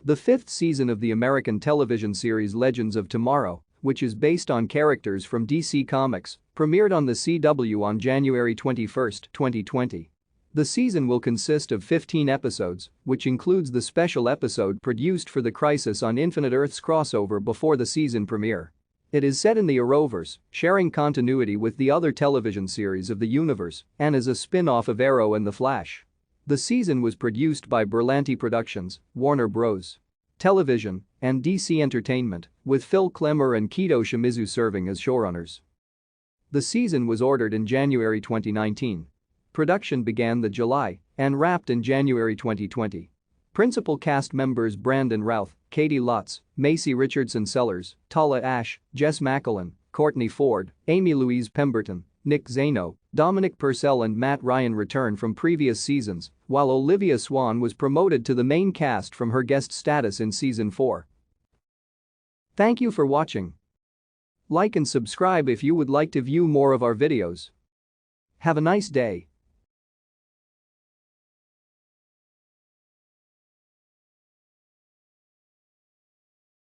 The fifth season of the American television series Legends of Tomorrow, which is based on characters from DC Comics, premiered on the CW on January 21, 2020. The season will consist of 15 episodes, which includes the special episode produced for the Crisis on Infinite Earths crossover before the season premiere. It is set in the Arrowverse, sharing continuity with the other television series of the universe, and is a spin-off of Arrow and The Flash. The season was produced by Berlanti Productions, Warner Bros. Television, and DC Entertainment, with Phil Klemmer and Keto Shimizu serving as showrunners. The season was ordered in January 2019. Production began in July and wrapped in January 2020. Principal cast members Brandon Routh, Katie Lotz, Macy Richardson Sellers, Tala Ash, Jess McAllen, Courtney Ford, Amy Louise Pemberton, Nick Zano, Dominic Purcell and Matt Ryan return from previous seasons, while Olivia Swan was promoted to the main cast from her guest status in Season 4. Thank you for watching. Like and subscribe if you would like to view more of our videos. Have a nice day.